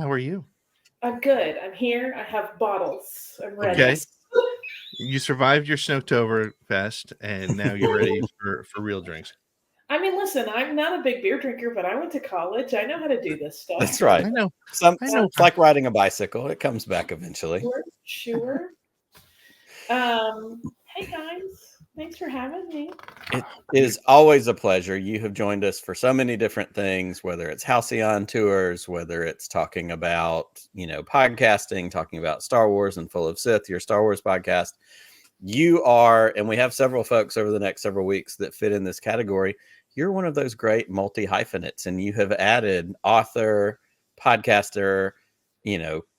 How are you? I'm good. I'm here. I have bottles. I'm ready. Okay. You survived your Snowtoberfest, and now you're ready for real drinks. I mean, listen, I'm not a big beer drinker, but I went to college. I know how to do this stuff. That's right. I know. It's like riding a bicycle. It comes back eventually. Sure. Hey guys, thanks for having me. It is always a pleasure. You have joined us for so many different things, whether it's Halcyon tours, whether it's talking about, podcasting, talking about Star Wars and Full of Sith, your Star Wars podcast. You are, and we have several folks over the next several weeks that fit in this category. You're one of those great multi-hyphenates, and you have added author, podcaster,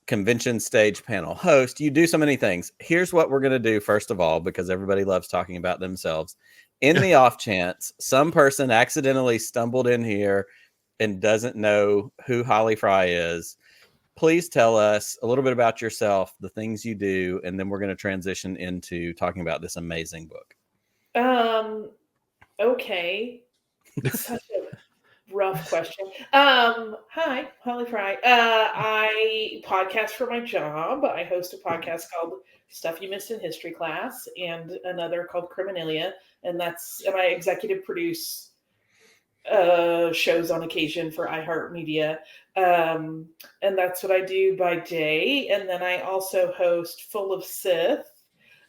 convention stage panel host. You do so many things. Here's what we're going to do, first of all, because everybody loves talking about themselves. In the off chance some person accidentally stumbled in here and doesn't know who Holly Frey is, please tell us a little bit about yourself, the things you do, and then we're going to transition into talking about this amazing book. Okay. Such a rough question. Hi, Holly Frey. I podcast for my job. I host a podcast called Stuff You Missed in History Class and another called Criminalia, and I executive produce shows on occasion for iHeartMedia. And that's what I do by day. And then I also host Full of Sith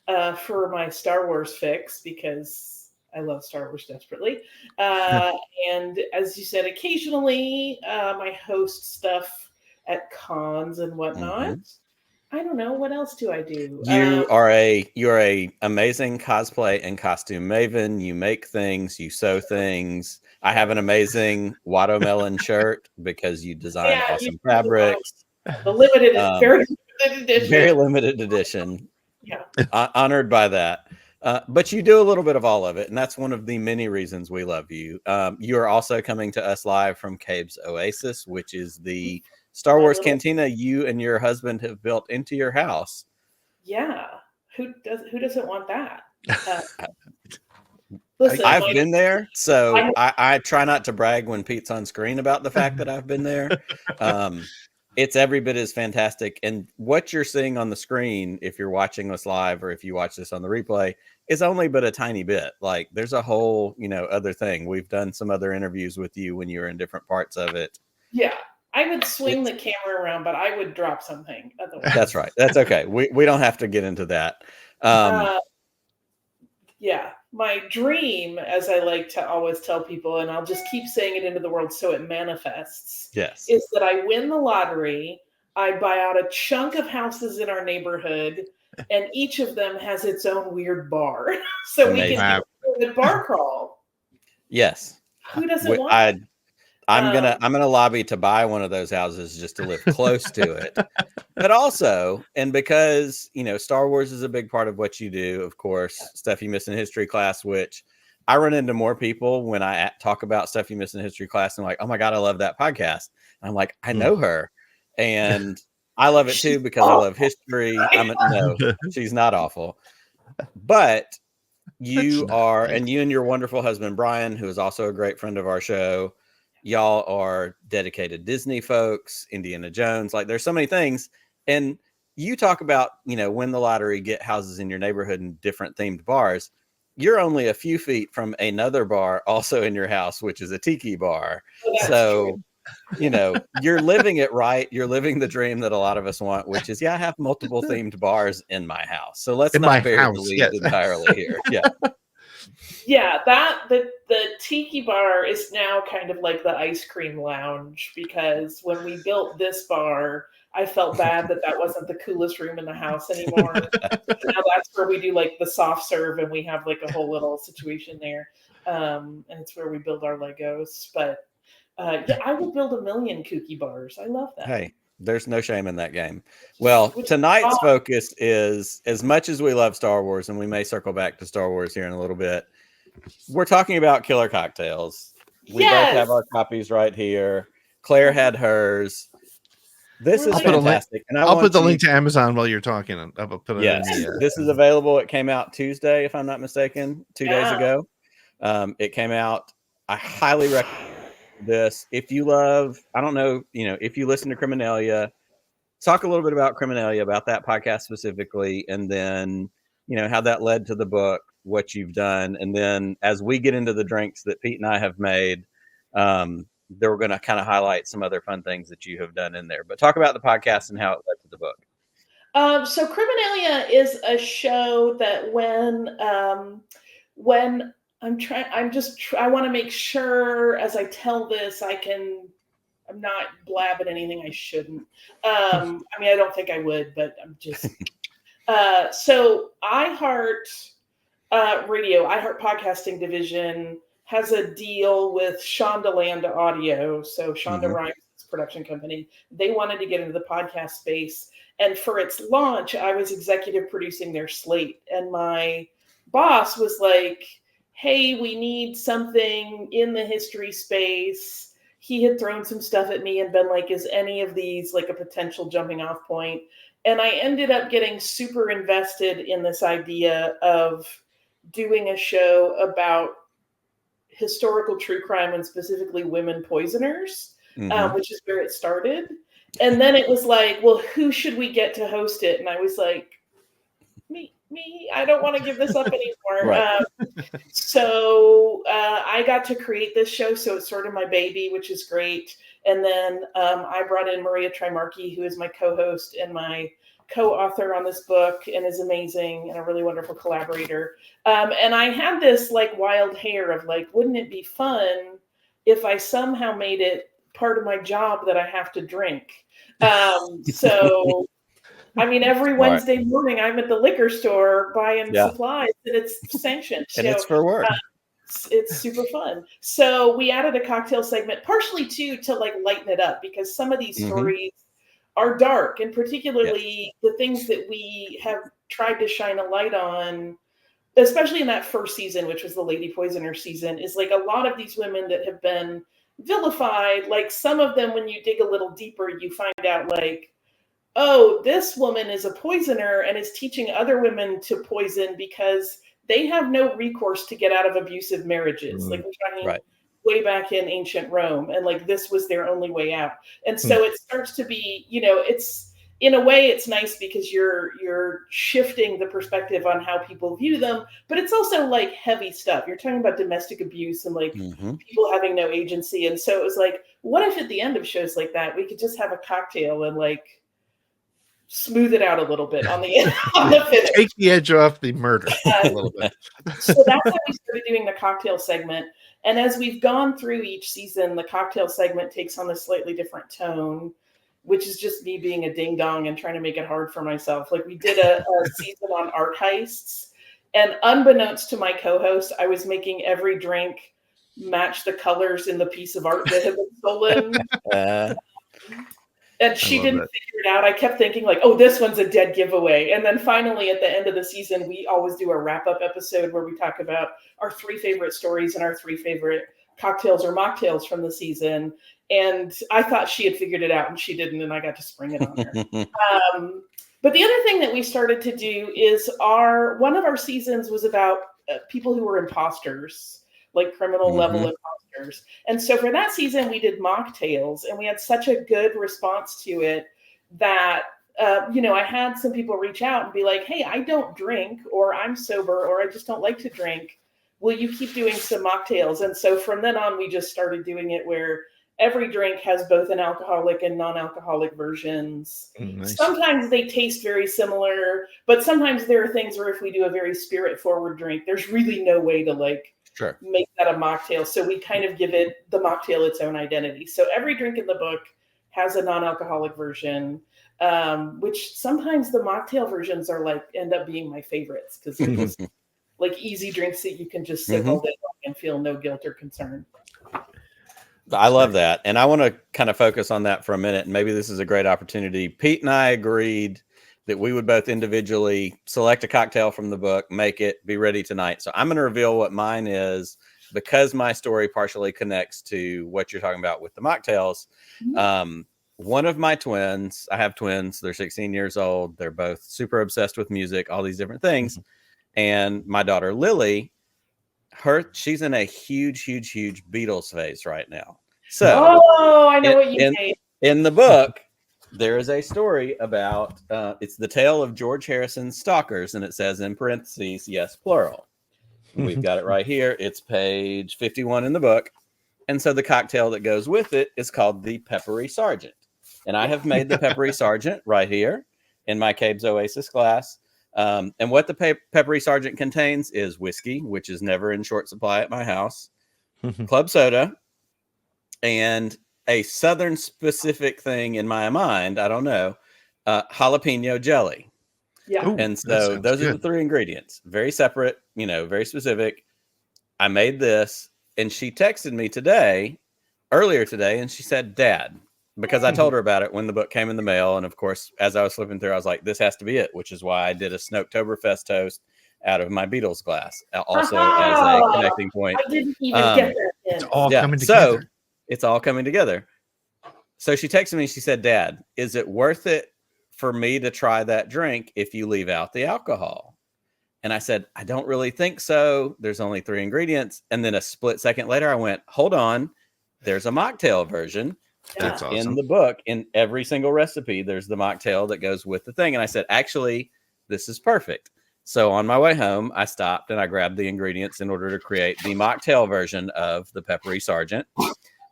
for my Star Wars fix because I love Star Wars desperately. And as you said, occasionally I host stuff at cons and whatnot. Mm-hmm. I don't know. What else do I do? You're a amazing cosplay and costume maven. You make things, you sew things. I have an amazing watermelon shirt because you design awesome fabrics. The limited, very limited edition. Very limited edition. Yeah. Honored by that. But you do a little bit of all of it, and that's one of the many reasons we love you. You are also coming to us live from Kabe's Oasis, which is the Star Wars cantina you and your husband have built into your house. Yeah. Who doesn't want that? Listen, I've been there, so I try not to brag when Pete's on screen about the fact that I've been there. It's every bit as fantastic. And what you're seeing on the screen, if you're watching us live or if you watch this on the replay, is only but a tiny bit. Like there's a whole, other thing. We've done some other interviews with you when you were in different parts of it. Yeah. I would swing the camera around, but I would drop something otherwise. That's right. That's okay. We don't have to get into that. Yeah. My dream, as I like to always tell people, and I'll just keep saying it into the world so it manifests, yes, is that I win the lottery, I buy out a chunk of houses in our neighborhood, and each of them has its own weird bar. So amazing. We can do the bar crawl. Yes. Who doesn't want it? I'm gonna lobby to buy one of those houses just to live close to it. But also, and because Star Wars is a big part of what you do, of course, Stuff You Missed in History Class, which I run into more people when I talk about Stuff You Missed in History Class and like, oh my God, I love that podcast. And I'm like, I know her. And I love it too because I love history. No, she's not awful. But you are, and you and your wonderful husband, Brian, who is also a great friend of our show, y'all are dedicated Disney folks, Indiana Jones. Like there's so many things. And you talk about, win the lottery, get houses in your neighborhood and different themed bars. You're only a few feet from another bar also in your house, which is a tiki bar. So, you're living it right. You're living the dream that a lot of us want, which is, I have multiple themed bars in my house. So let's not bury the lead entirely here. Yeah. Yeah, the tiki bar is now kind of like the ice cream lounge because when we built this bar, I felt bad that wasn't the coolest room in the house anymore. Now that's where we do like the soft serve and we have like a whole little situation there. And it's where we build our Legos. But I will build a million kooky bars. I love that. Hey, there's no shame in that game. Well, tonight's focus is, as much as we love Star Wars, and we may circle back to Star Wars here in a little bit, we're talking about killer cocktails. We both have our copies right here. Claire had hers. This is fantastic. And I'll put the link to Amazon while you're talking. I'll put it in this is available. It came out Tuesday, if I'm not mistaken, 2 days ago. It came out. I highly recommend. this. If you love, I don't know, if you listen to Criminalia, talk a little bit about Criminalia, about that podcast specifically, and then, how that led to the book, what you've done. And then as we get into the drinks that Pete and I have made, we're going to kind of highlight some other fun things that you have done in there. But talk about the podcast and how it led to the book. So Criminalia is a show that when I want to make sure as I tell this, I'm not blabbing anything I shouldn't. I mean, I don't think I would, but I'm just, so iHeart podcasting division has a deal with Shondaland Audio. So Shonda Rhimes' production company, they wanted to get into the podcast space. And for its launch, I was executive producing their slate. And my boss was like, hey, we need something in the history space. He had thrown some stuff at me and been like, is any of these like a potential jumping off point? And I ended up getting super invested in this idea of doing a show about historical true crime and specifically women poisoners, which is where it started. And then it was like, well, who should we get to host it? And I was like, me, I don't want to give this up anymore. Right. So I got to create this show. So it's sort of my baby, which is great. And then I brought in Maria Trimarchi, who is my co-host and my co-author on this book and is amazing and a really wonderful collaborator. And I had this like wild hair of like, wouldn't it be fun if I somehow made it part of my job that I have to drink? So, I mean, every Wednesday morning I'm at the liquor store buying supplies and it's sanctioned. And it's for work. It's super fun. So we added a cocktail segment partially too, to like lighten it up because some of these stories are dark, and particularly the things that we have tried to shine a light on, especially in that first season, which was the Lady Poisoner season, is like a lot of these women that have been vilified. Like some of them, when you dig a little deeper, you find out like, oh, this woman is a poisoner and is teaching other women to poison because they have no recourse to get out of abusive marriages. Like we're talking way back in ancient Rome, and like this was their only way out. And so it starts to be, it's in a way it's nice because you're shifting the perspective on how people view them, but it's also like heavy stuff. You're talking about domestic abuse and like people having no agency. And so it was like, what if at the end of shows like that we could just have a cocktail and like smooth it out a little bit on the finish. Take the edge off the murder a little bit. So that's how we started doing the cocktail segment. And as we've gone through each season, the cocktail segment takes on a slightly different tone, which is just me being a ding dong and trying to make it hard for myself. Like we did a season on art heists, and unbeknownst to my co-host, I was making every drink match the colors in the piece of art that had been stolen. And she didn't figure it out. I kept thinking like, oh, this one's a dead giveaway. And then finally at the end of the season, we always do a wrap-up episode where we talk about our 3 favorite stories and our 3 favorite cocktails or mocktails from the season. And I thought she had figured it out and she didn't, and I got to spring it on her. But the other thing that we started to do is one of our seasons was about people who were imposters, like criminal level imposters. And so for that season, we did mocktails, and we had such a good response to it that, I had some people reach out and be like, hey, I don't drink, or I'm sober, or I just don't like to drink. Will you keep doing some mocktails? And so from then on, we just started doing it where every drink has both an alcoholic and non-alcoholic versions. Nice. Sometimes they taste very similar, but sometimes there are things where if we do a very spirit-forward drink, there's really no way to make that a mocktail. So we kind of give the mocktail its own identity. So every drink in the book has a non-alcoholic version, which sometimes the mocktail versions are end up being my favorites because they're just like easy drinks that you can just sip all day long and feel no guilt or concern. I love that. And I want to kind of focus on that for a minute. And maybe this is a great opportunity. Pete and I agreed that we would both individually select a cocktail from the book, make it, be ready tonight. So I'm going to reveal what mine is because my story partially connects to what you're talking about with the mocktails. One of my twins, I have twins, they're 16 years old. They're both super obsessed with music, all these different things. And my daughter, Lily, she's in a huge Beatles phase right now. So, I know what you made. in the book, there is a story about it's the tale of George Harrison's stalkers, and it says in parentheses, yes, plural. We've got it right here. It's page 51 in the book. And so the cocktail that goes with it is called the Peppery Sergeant. And I have made the Peppery Sergeant right here in my Kabe's Oasis glass. And what the Peppery Sergeant contains is whiskey, which is never in short supply at my house, club soda, and a Southern specific thing in my mind, I don't know, jalapeno jelly. Yeah. Ooh, and so those are the three ingredients. Very separate, very specific. I made this, and she texted me earlier today, and she said, Dad, because I told her about it when the book came in the mail. And of course, as I was flipping through, I was like, this has to be it, which is why I did a Snoketoberfest toast out of my Beatles glass, also as a connecting point. I didn't even get that. It's all coming together. So it's all coming together. So she texted me, she said, Dad, is it worth it for me to try that drink if you leave out the alcohol? And I said, I don't really think so. There's only 3 ingredients. And then a split second later, I went, hold on. There's a mocktail version. That's awesome. In the book, in every single recipe, there's the mocktail that goes with the thing. And I said, actually, this is perfect. So on my way home, I stopped and I grabbed the ingredients in order to create the mocktail version of the Peppery Sergeant.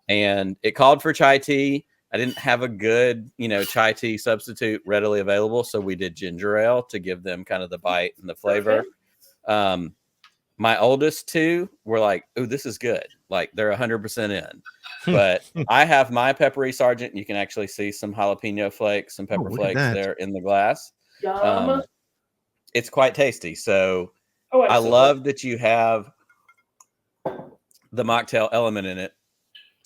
And it called for chai tea. I didn't have a good, chai tea substitute readily available. So we did ginger ale to give them kind of the bite and the flavor. Okay. My oldest 2 were like, "Ooh, this is good." Like they're 100% in. But I have my Peppery Sergeant. You can actually see some jalapeno flakes, some pepper flakes there in the glass. It's quite tasty. So I love that you have the mocktail element in it.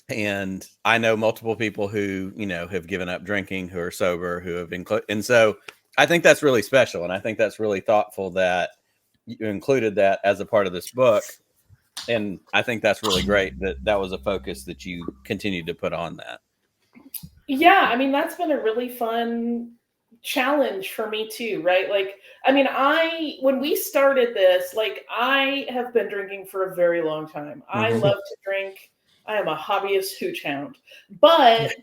And I know multiple people who, have given up drinking, who are sober, who have and so I think that's really special. And I think that's really thoughtful that you included that as a part of this book. And I think that's really great that was a focus that you continued to put on that. Yeah. I mean, that's been a really fun challenge for me too, right? Like, I mean, when we started this, like I have been drinking for a very long time. I love to drink. I am a hobbyist hooch hound, but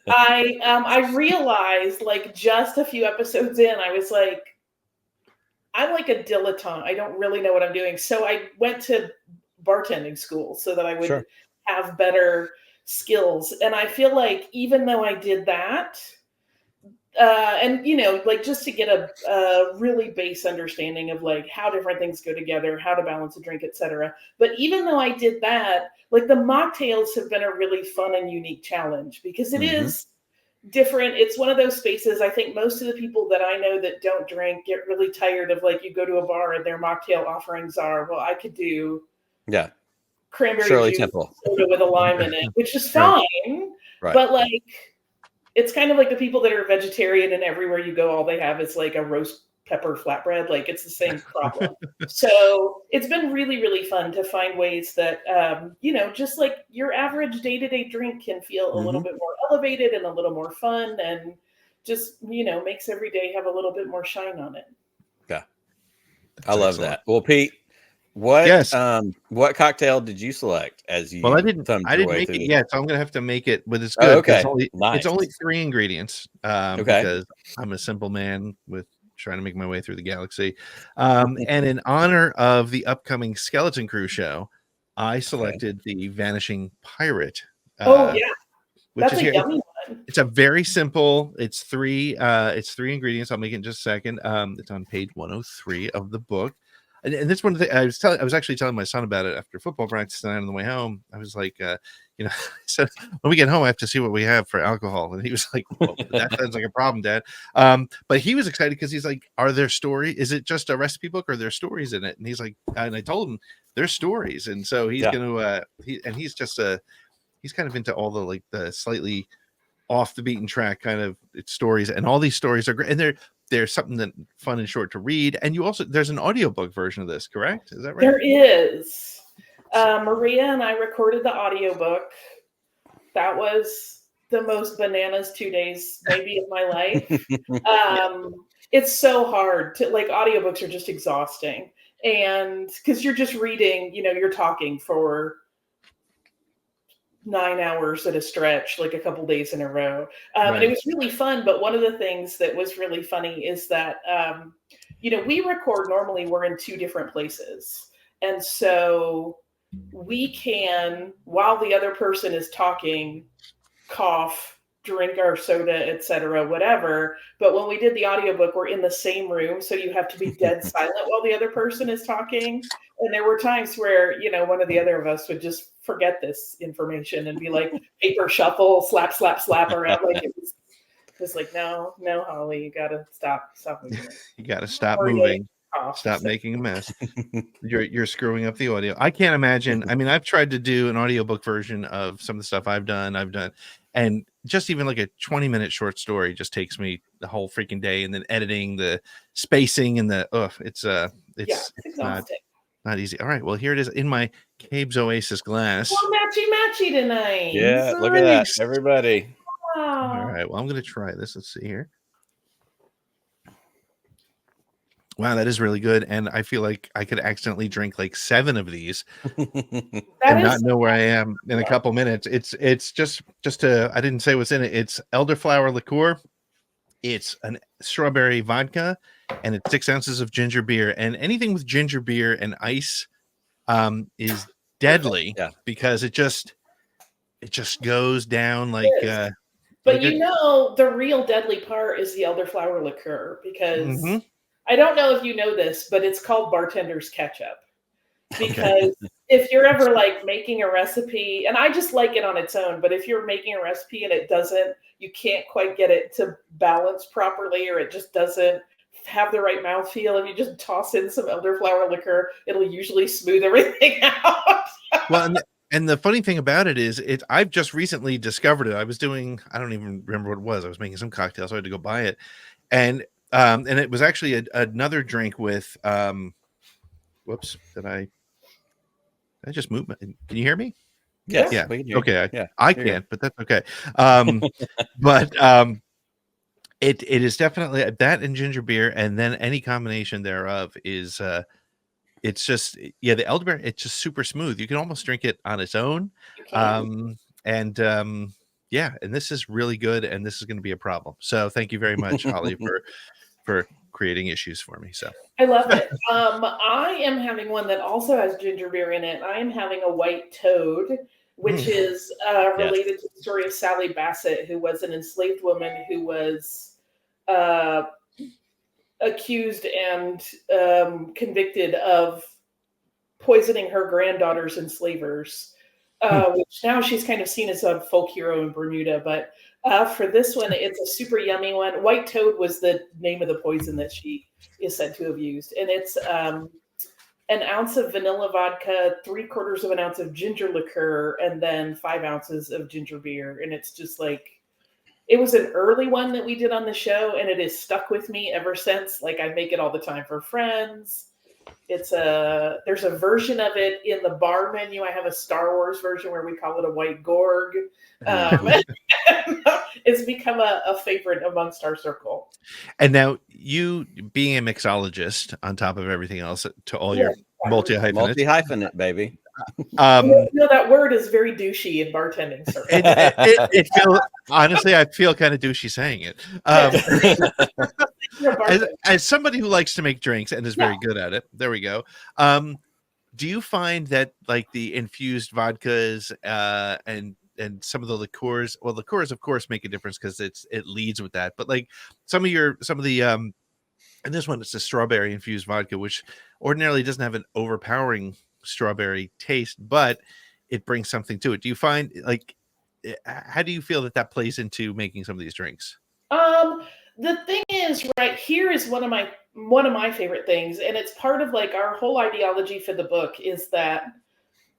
I realized like just a few episodes in, I was like, I'm like a dilettante. I don't really know what I'm doing. So I went to bartending school so that I would have better skills. And I feel like even though I did that, and like just to get a really base understanding of like how different things go together, how to balance a drink, etc. But even though I did that, like the mocktails have been a really fun and unique challenge because it is different. It's one of those spaces. I think most of the people that I know that don't drink get really tired of like you go to a bar and their mocktail offerings are, well, I could do cranberry Shirley juice Temple soda with a lime in it, which is fine. Right. But like it's kind of like the people that are vegetarian and everywhere you go, all they have is like a roast pepper flatbread. Like it's the same problem. So it's been really, really fun to find ways that, just like your average day-to-day drink can feel a little bit more elevated and a little more fun and just, makes every day have a little bit more shine on it. Yeah. I love that. Well, Pete, what cocktail did you select as you? Well, I didn't make it yet, so I'm gonna have to make it, but it's good. Okay, it's only 3 ingredients. Because I'm a simple man with trying to make my way through the galaxy. And in honor of the upcoming Skeleton Crew show, I selected the Vanishing Pirate. That's a yummy one. It's a very simple. It's 3 ingredients. I'll make it in just a second. It's on page 103 of the book. And this one of the I was actually telling my son about it after football practice tonight on the way home. I was like, I said, when we get home, I have to see what we have for alcohol. And he was like, well, that sounds like a problem, Dad. But he was excited because he's like, are there stories? Is it just a recipe book or are there stories in it? And he's like, and I told him there's stories. And so he's going to, he's kind of into all the, like the slightly off the beaten track kind of stories. And all these stories are great. And there's something that fun and short to read. And there's an audiobook version of this, correct? Is that right? There is. Maria and I recorded the audiobook. That was the most bananas 2 days maybe of my life. It's so hard to like audiobooks are just exhausting. And because you're just reading, you're talking for 9 hours at a stretch, like a couple days in a row. And Right. it was really fun. But one of the things that was really funny is that, we record normally, we're in 2 different places. And so we can, while the other person is talking, cough, drink our soda, etc., whatever. But when we did the audiobook, we're in the same room, so you have to be dead silent while the other person is talking. And there were times where, one of the other of us would just forget this information and be like paper shuffle, slap, slap, slap around. Like it was like, no, Holly, you gotta stop moving. You got to stop moving. Stop making a mess. You're screwing up the audio. I can't imagine. I mean, I've tried to do an audiobook version of some of the stuff I've done, and just even like a 20-minute short story just takes me the whole freaking day, and then editing, the spacing, and it's exhausting. Not easy. All right, well, here it is in my Kabe's Oasis glass. Well, matchy tonight. Yeah, look at that, everybody. Wow. All right, well, I'm gonna try this. Let's see here. Wow, that is really good. And I feel like I could accidentally drink like 7 of these and not know where I am in a couple minutes. It's just I didn't say what's in it. It's elderflower liqueur. It's an strawberry vodka, and it's 6 ounces of ginger beer. And anything with ginger beer and ice is deadly because it just goes down like but the real deadly part is the elderflower liqueur, because I don't know if you know this, but it's called bartender's ketchup. Because if you're ever like making a recipe, and I just like it on its own, but if you're making a recipe and you can't quite get it to balance properly, or it just doesn't have the right mouthfeel, if you just toss in some elderflower liqueur, it'll usually smooth everything out. Well, and the funny thing about it is, I've just recently discovered it. I was doing, I don't even remember what it was. I was making some cocktails, so I had to go buy it. And it was actually another drink with, whoops, did I just move? Can you hear me? Yes. Yeah. We can hear Okay. you. I can't, but that's okay. But it is definitely that and ginger beer, and then any combination thereof is, it's just, the elderberry, it's just super smooth. You can almost drink it on its own. And this is really good, and this is going to be a problem. So thank you very much, Holly, for creating issues for me. So I love it. I am having one that also has ginger beer in it. I am having a white toad, which is related to the story of Sally Bassett, who was an enslaved woman who was accused and convicted of poisoning her granddaughter's enslavers, which now she's kind of seen as a folk hero in Bermuda. But for this one, it's a super yummy one. White toad was the name of the poison that she is said to have used. And it's an ounce of vanilla vodka, 3/4 of an ounce of ginger liqueur, and then 5 ounces of ginger beer. And it's just like, it was an early one that we did on the show, and it has stuck with me ever since. Like, I make it all the time for friends. There's a version of it in the bar menu. I have a Star Wars version where we call it a white gorg. It's become a favorite amongst our circle. And now, you being a mixologist on top of everything else, to all your multi-hyphenate, baby. That word is very douchey in bartending circles. It feels, honestly, I feel kind of douchey saying it. As somebody who likes to make drinks and is very good at it, there we go. Do you find that like the infused vodkas and some of the liqueurs, well, liqueurs of course make a difference because it leads with that, but like some of the and this one, it's a strawberry infused vodka, which ordinarily doesn't have an overpowering strawberry taste, but it brings something to it. Do you find, like, how do you feel that plays into making some of these drinks? The thing is, right here is one of my favorite things, and it's part of like our whole ideology for the book, is that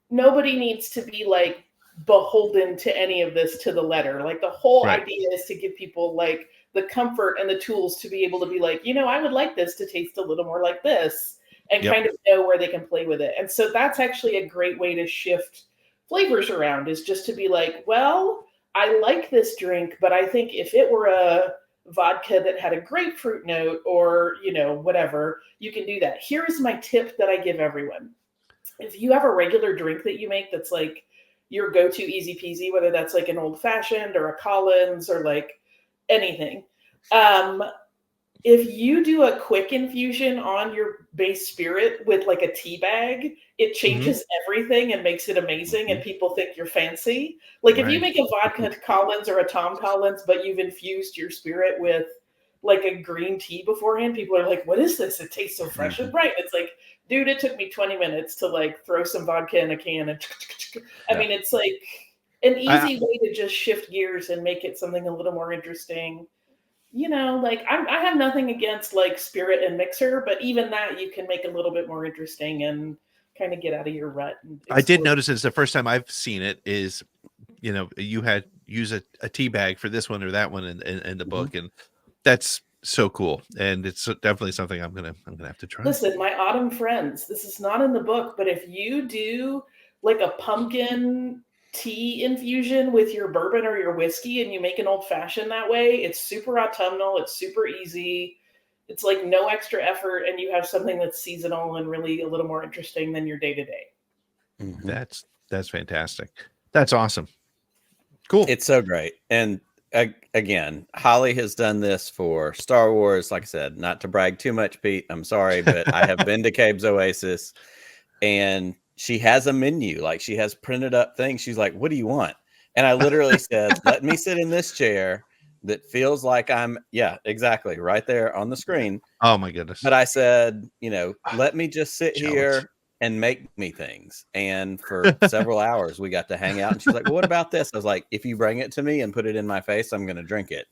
nobody needs to be like beholden to any of this to the letter. Like, the whole idea is to give people like the comfort and the tools to be able to be like, I would like this to taste a little more like this, and kind of know where they can play with it. And so that's actually a great way to shift flavors around, is just to be like, well, I like this drink, but I think if it were a vodka that had a grapefruit note or, whatever, you can do that. Here is my tip that I give everyone. If you have a regular drink that you make that's like your go-to easy peasy, whether that's like an old fashioned or a Collins or like anything. If you do a quick infusion on your base spirit with like a tea bag, it changes everything and makes it amazing, and people think you're fancy. Like if you make a vodka Collins or a Tom Collins, but you've infused your spirit with like a green tea beforehand, people are like, what is this? It tastes so fresh and bright. It's like, dude, it took me 20 minutes to like throw some vodka in a can and I mean, it's like an easy way to just shift gears and make it something a little more interesting. You know, like I have nothing against like spirit and mixer, but even that you can make a little bit more interesting and kind of get out of your rut. And I did notice it's the first time I've seen it is, you know, you had use a tea bag for this one or that one in the book, and that's so cool. And it's definitely something I'm gonna have to try. Listen, my autumn friends, this is not in the book, but if you do like a pumpkin tea infusion with your bourbon or your whiskey and you make an old fashioned that way, it's super autumnal, it's super easy, it's like no extra effort, and you have something that's seasonal and really a little more interesting than your day-to-day. That's fantastic. That's awesome. Cool. It's so great. And again, Holly has done this for Star Wars. Like I said, not to brag too much, Pete, I'm sorry, but I have been to Kabe's Oasis, and she has a menu. Like, she has printed up things. She's like, what do you want? And I literally said, let me sit in this chair that feels like I'm, exactly, right there on the screen. Oh my goodness. But I said, you know, let me just sit here and make me things. And for several hours we got to hang out, and she's like, well, what about this? I was like, if you bring it to me and put it in my face, I'm going to drink it.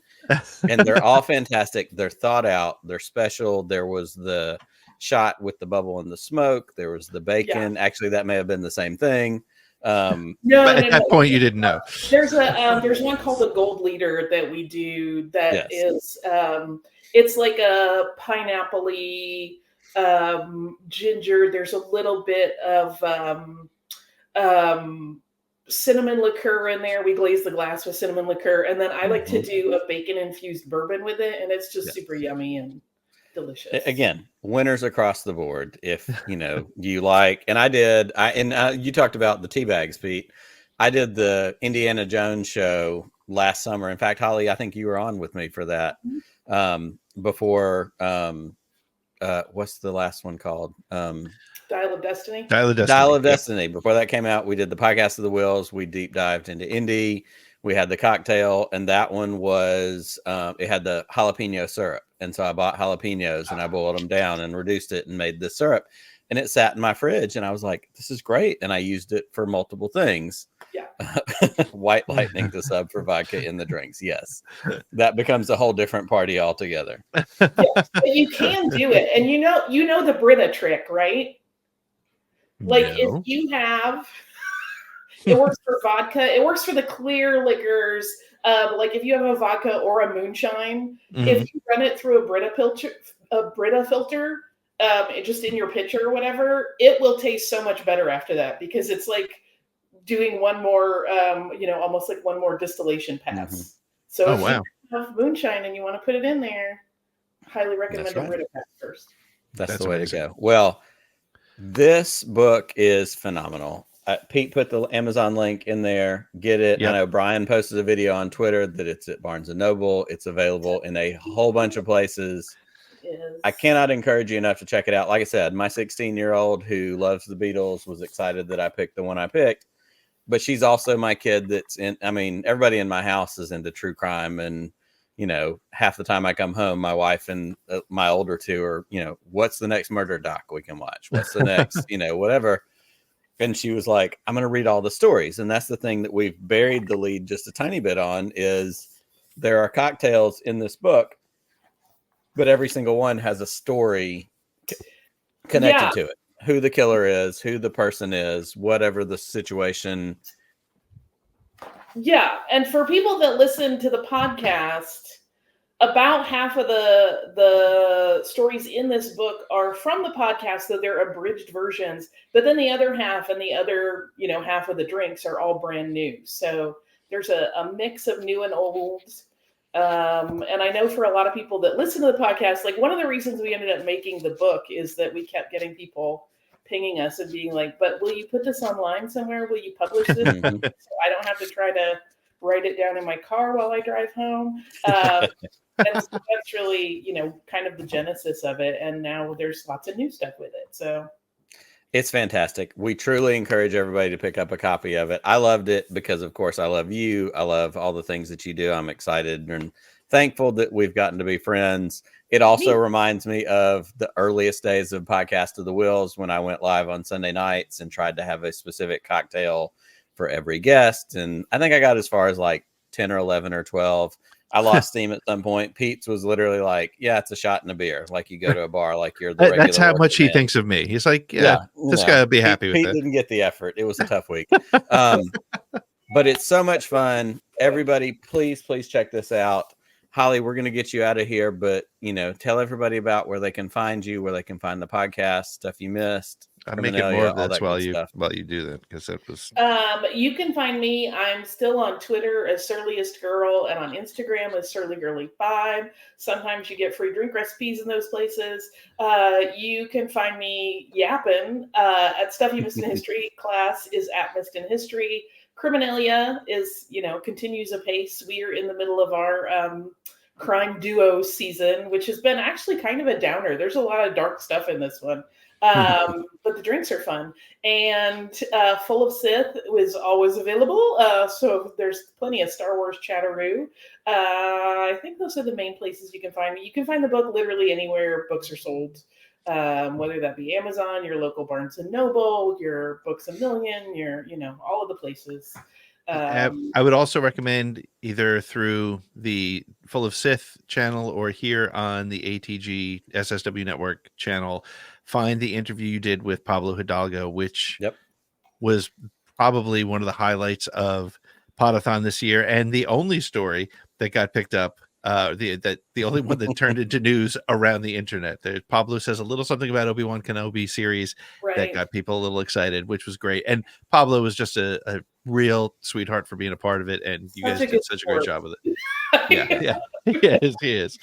And they're all fantastic. They're thought out. They're special. There was the shot with the bubble and the smoke. There was the bacon. Actually, that may have been the same thing. No, at that point you didn't know. There's one called the Gold Leader that we do that is it's like a pineapple-y ginger. There's a little bit of cinnamon liqueur in there. We glaze the glass with cinnamon liqueur, and then I like to do a bacon infused bourbon with it, and it's just super yummy and delicious. Again, winners across the board. If you know you like, and you talked about the tea bags, Pete. I did the Indiana Jones show last summer. In fact, Holly, I think you were on with me for that. Before what's the last one called? Dial of Destiny. Dial of Destiny. Before that came out, we did the podcast of the Wills. We deep dived into Indy. We had the cocktail, and that one was it had the jalapeno syrup. And so I bought jalapenos and I boiled them down and reduced it and made the syrup. And it sat in my fridge, and I was like, this is great. And I used it for multiple things. Yeah. White lightning to sub for vodka in the drinks. Yes. That becomes a whole different party altogether. Yes, but you can do it. And you know the Brita trick, right? Like if you have it works for vodka, it works for the clear liquors. Like if you have a vodka or a moonshine, if you run it through a Brita filter, just in your pitcher or whatever, it will taste so much better after that, because it's like doing one more, almost like one more distillation pass. So if you have moonshine and you want to put it in there, highly recommend a Brita pass first. That's the way to go. Well, this book is phenomenal. Pete put the Amazon link in there. Get it. I know Brian posted a video on Twitter that it's at Barnes & Noble. It's available in a whole bunch of places. I cannot encourage you enough to check it out. Like I said, my 16-year-old who loves the Beatles was excited that I picked the one I picked. But she's also my kid everybody in my house is into true crime. And, half the time I come home, my wife and my older two are, what's the next murder doc we can watch? What's the next, whatever. And she was like, I'm going to read all the stories. And that's the thing that we've buried the lead just a tiny bit on, is there are cocktails in this book, but every single one has a story connected to it. Who the killer is, who the person is, whatever the situation. Yeah. And for people that listen to the podcast, about half of the stories in this book are from the podcast, so they're abridged versions. But then the other half and the other, half of the drinks are all brand new. So there's a mix of new and old. And I know for a lot of people that listen to the podcast, like one of the reasons we ended up making the book is that we kept getting people pinging us and being like, but will you put this online somewhere? Will you publish this? So I don't have to try to write it down in my car while I drive home. And so that's really, kind of the genesis of it. And now there's lots of new stuff with it. So it's fantastic. We truly encourage everybody to pick up a copy of it. I loved it because, of course, I love you. I love all the things that you do. I'm excited and thankful that we've gotten to be friends. It also reminds me of the earliest days of Podcast of the Wheels when I went live on Sunday nights and tried to have a specific cocktail for every guest. And I think I got as far as like 10 or 11 or 12. I lost steam at some point. Pete's was literally like, yeah, it's a shot and a beer. Like you go to a bar, like you're the regular. That's how much he thinks of me. He's like, yeah this guy would be happy with Pete it. Didn't get the effort. It was a tough week. But it's so much fun. Everybody, please check this out. Holly, we're going to get you out of here, but tell everybody about where they can find you, where they can find the podcast, stuff you missed. I'm making more of this while you do that, because that was. You can find me. I'm still on Twitter as Surliest Girl and on Instagram as SurlyGirly5. Sometimes you get free drink recipes in those places. You can find me yapping at Stuff You Missed in History. Class is at Missed in History. Criminalia is, continues apace. We are in the middle of our crime duo season, which has been actually kind of a downer. There's a lot of dark stuff in this one. But the drinks are fun. And Full of Sith is always available. So there's plenty of Star Wars chatteroo. I think those are the main places you can find me. You can find the book literally anywhere books are sold. Whether that be Amazon, your local Barnes and Noble, your Books A Million, your, all of the places. I would also recommend either through the Full of Sith channel or here on the ATG SSW Network channel, find the interview you did with Pablo Hidalgo, which was probably one of the highlights of Podathon this year, and the only story that got picked up. The only one that turned into news around the internet. Pablo says a little something about Obi-Wan Kenobi series that got people a little excited, which was great. And Pablo was just a real sweetheart for being a part of it, and you guys did such a great job with it. He is.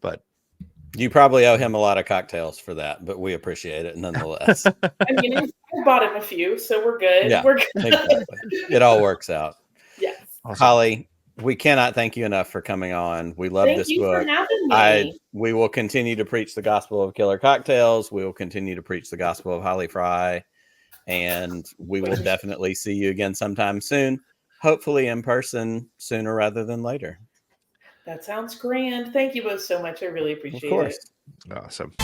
But you probably owe him a lot of cocktails for that, but we appreciate it nonetheless. I bought him a few, so we're good. Yeah, we're good. Exactly. It all works out. Yes. Awesome. Holly, we cannot thank you enough for coming on. We love this book. Thank you for having me. We will continue to preach the gospel of killer cocktails. We will continue to preach the gospel of Holly Frey. And we will definitely see you again sometime soon. Hopefully in person sooner rather than later. That sounds grand. Thank you both so much. I really appreciate it. Awesome.